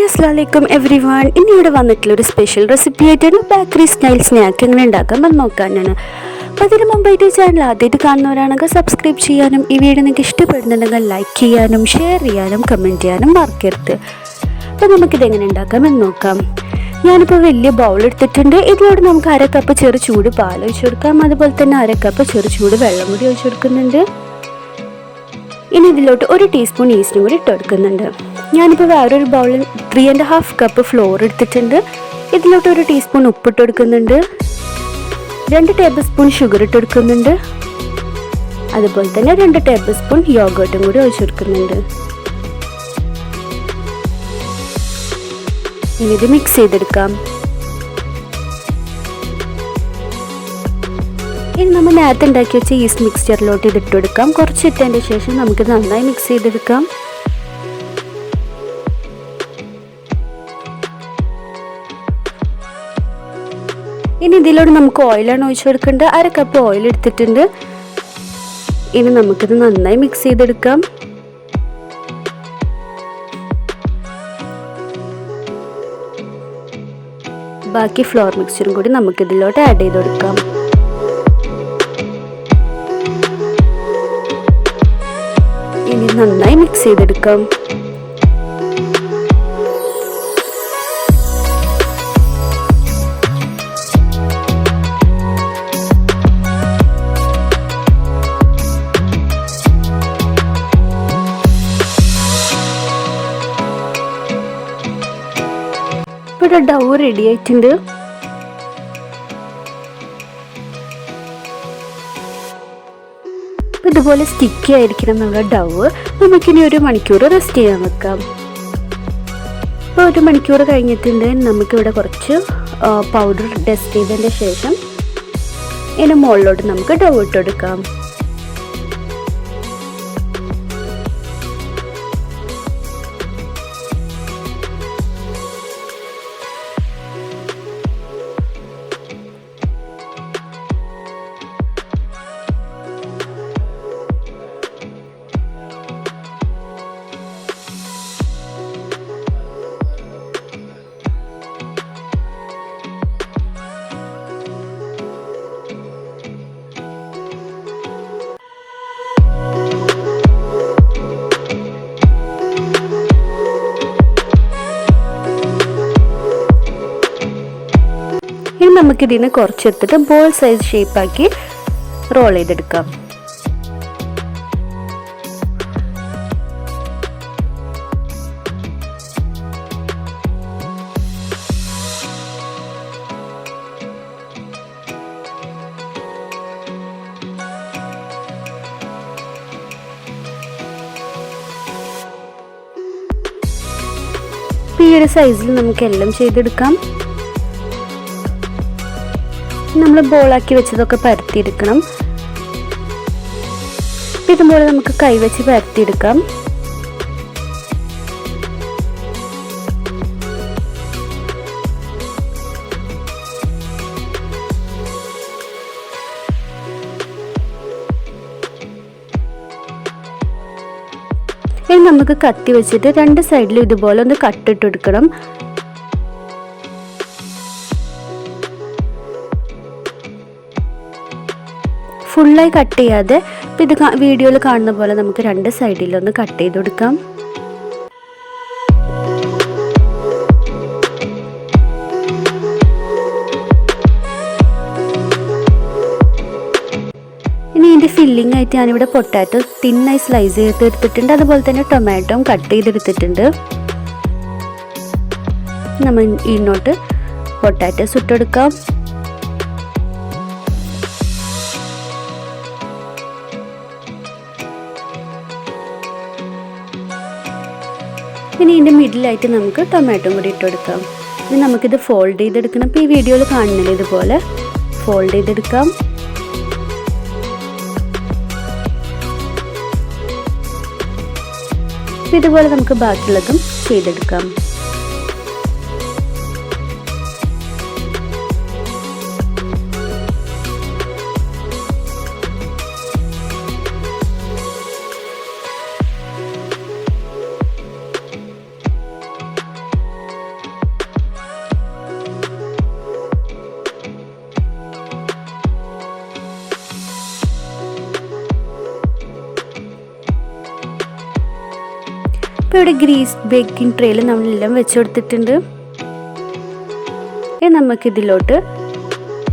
Assalamualaikum everyone. ഇന്നിവിടെ വന്നിട്ടുള്ള ഒരു സ്പെഷ്യൽ റെസിപ്പി ആയിട്ടാണ് ബേക്കറി സ്റ്റൈൽ സ്നാക്ക് എങ്ങനെ ഉണ്ടാക്കാമെന്ന് നോക്കാനാണ്. അപ്പോൾ അതിന് മുമ്പായിട്ട് ചാനൽ ആദ്യമായിട്ട് കാണുന്നവരാണെങ്കിൽ സബ്സ്ക്രൈബ് ചെയ്യാനും ഈ വീഡിയോ നിങ്ങൾക്ക് ഇഷ്ടപ്പെടുന്നുണ്ടെങ്കിൽ ലൈക്ക് ചെയ്യാനും ഷെയർ ചെയ്യാനും കമൻറ്റ് ചെയ്യാനും മറക്കരുത്. അപ്പോൾ നമുക്കിതെങ്ങനെ ഉണ്ടാക്കാമെന്ന് നോക്കാം. ഞാനിപ്പോൾ വലിയ ബൗൾ എടുത്തിട്ടുണ്ട്. ഇതിലോട്ട് നമുക്ക് 1/2 കപ്പ് ചെറു ചൂട് പാൽ ഒഴിച്ച് കൊടുക്കാം. അതുപോലെ തന്നെ 1/2 കപ്പ് ചെറു ചൂട് വെള്ളം കൂടി ഒഴിച്ച് കൊടുക്കുന്നുണ്ട്. ഇനി ഇതിലോട്ട് 1 ടീസ്പൂൺ ഈസ്റ്റും കൂടി ഇട്ട് കൊടുക്കുന്നുണ്ട്. ഞാനിപ്പോൾ വേറൊരു ബൗളിൽ 3.5 കപ്പ് ഫ്ലോർ എടുത്തിട്ടുണ്ട്. ഇതിലോട്ട് 1 ടീസ്പൂൺ ഉപ്പിട്ട് കൊടുക്കുന്നുണ്ട്. 2 ടേബിൾ സ്പൂൺ ഷുഗർ ഇട്ട് കൊടുക്കുന്നുണ്ട്. അതുപോലെ തന്നെ 2 ടേബിൾ സ്പൂൺ യോഗേർട്ടും കൂടി ഒഴിച്ച് കൊടുക്കുന്നുണ്ട്. ഇനി ഇത് മിക്സ് ചെയ്തെടുക്കാം. ഇനി നമ്മൾ നേരത്തെ ഉണ്ടാക്കി വെച്ച ഈസ്റ്റ് മിക്സ്ചറിലോട്ട് ഇതിട്ട് കൊടുക്കാം. കുറച്ച് ഇട്ടതിൻ്റെ ശേഷം നമുക്ക് നന്നായി മിക്സ് ചെയ്തെടുക്കാം. ഇനി ഇതിലോട്ട് നമുക്ക് ഓയിലാണ് ഒഴിച്ച് കൊടുക്കേണ്ടത്. 1/2 കപ്പ് ഓയിൽ എടുത്തിട്ടുണ്ട്. ഇനി നമുക്കിത് നന്നായി മിക്സ് ചെയ്തെടുക്കാം. ബാക്കി ഫ്ലോർ മിക്സ്ചറും കൂടി നമുക്കിതിലോട്ട് ആഡ് ചെയ്ത് കൊടുക്കാം. ഇനി നന്നായി മിക്സ് ചെയ്തെടുക്കാം. ഇവിടെ ഡൗ റെഡി ആയിട്ടുണ്ട്. ഇതുപോലെ സ്റ്റിക്കി ആയിരിക്കണം നമ്മുടെ ഡൗ. നമുക്കിനി 1 മണിക്കൂർ റെസ്റ്റ് ചെയ്യാൻ വെക്കാം. ഇപ്പോൾ 1 മണിക്കൂർ കഴിഞ്ഞിട്ടുണ്ട്. നമുക്കിവിടെ കുറച്ച് പൗഡർ ഡസ്റ്റ് ചെയ്തതിൻ്റെ ശേഷം ഇതിന് മുകളിലോട്ട് നമുക്ക് ഡൗ ഇട്ടെടുക്കാം. ഇനി നമുക്കിതിന് കുറച്ചെടുത്തിട്ട് ബോൾ സൈസ് ഷേപ്പാക്കി റോൾ ചെയ്തെടുക്കാം. ഈ ഒരു സൈസിൽ നമുക്ക് എല്ലാം ചെയ്തെടുക്കാം. നമ്മൾ ബോളാക്കി വെച്ചതൊക്കെ പരത്തിയെടുക്കണം. ഇതുപോലെ നമുക്ക് കൈവച്ച് പരത്തിയെടുക്കാം. ഇനി നമുക്ക് കത്തി വെച്ചിട്ട് 2 സൈഡിലും ഇതുപോലെ ഒന്ന് കട്ടിട്ടെടുക്കണം. ഫുള്ളായി കട്ട് ചെയ്യാതെ ഇത് വീഡിയോയിൽ കാണുന്ന പോലെ നമുക്ക് 2 സൈഡിലൊന്ന് കട്ട് ചെയ്ത് കൊടുക്കാം. ഇനി ഇതിൻ്റെ ഫില്ലിംഗ് ആയിട്ട് ഞാനിവിടെ പൊട്ടാറ്റോ തിന്നായി സ്ലൈസ് ചെയ്തെടുത്തിട്ടുണ്ട്. അതുപോലെ തന്നെ ടൊമാറ്റോയും കട്ട് ചെയ്തെടുത്തിട്ടുണ്ട്. നമ്മൾ ഇതിനോട്ട് പൊട്ടാറ്റോസ് ഇട്ടെടുക്കാം. ഇനി ഇതിൻ്റെ മിഡിലായിട്ട് നമുക്ക് ടൊമാറ്റോ കൂടി ഇട്ട് കൊടുക്കാം. ഇനി നമുക്കിത് ഫോൾഡ് ചെയ്തെടുക്കണം. ഇപ്പോൾ ഈ വീഡിയോയിൽ കാണുന്നില്ല, ഇതുപോലെ ഫോൾഡ് ചെയ്തെടുക്കാം. ഇതുപോലെ നമുക്ക് ബാക്കിയുള്ളതും ചെയ്തെടുക്കാം. അപ്പോൾ ഇവിടെ ഗ്രീസ് ബേക്കിംഗ് ട്രേയിൽ നമ്മളെല്ലാം വെച്ച് കൊടുത്തിട്ടുണ്ട്. നമുക്കിതിലോട്ട്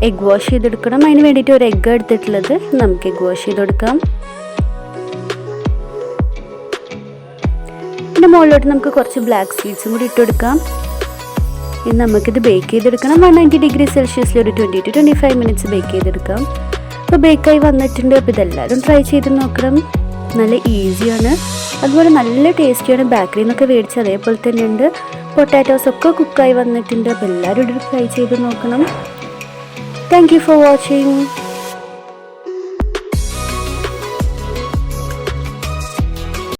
എഗ് വാഷ് ചെയ്തെടുക്കണം. അതിന് വേണ്ടിയിട്ട് ഒരു എഗ്ഗ് എടുത്തിട്ടുള്ളത്. നമുക്ക് എഗ് വാഷ് ചെയ്ത് കൊടുക്കാം. പിന്നെ മുകളിലോട്ട് നമുക്ക് കുറച്ച് ബ്ലാക്ക് സീഡ്സും കൂടി ഇട്ട് കൊടുക്കാം. ഇനി നമുക്കിത് ബേക്ക് ചെയ്തെടുക്കണം. 190 ഡിഗ്രി സെൽഷ്യസിൽ ഒരു 20 to 25 മിനിറ്റ്സ് ബേക്ക് ചെയ്തെടുക്കാം. അപ്പോൾ ബേക്കായി വന്നിട്ടുണ്ട്. അപ്പോൾ ഇതെല്ലാവരും ട്രൈ ചെയ്ത് നോക്കണം. നല്ല ഈസിയാണ്, അതുപോലെ നല്ല ടേസ്റ്റിയാണ്. ബേക്കറിയിൽ നിന്നൊക്കെ മേടിച്ച് അതേപോലെ തന്നെ ഉണ്ട്. പൊട്ടാറ്റോസ് ഒക്കെ കുക്കായി വന്നിട്ടുണ്ട്. അപ്പോൾ എല്ലാവരും ഇത് ട്രൈ ചെയ്ത് നോക്കണം. Thank you for watching.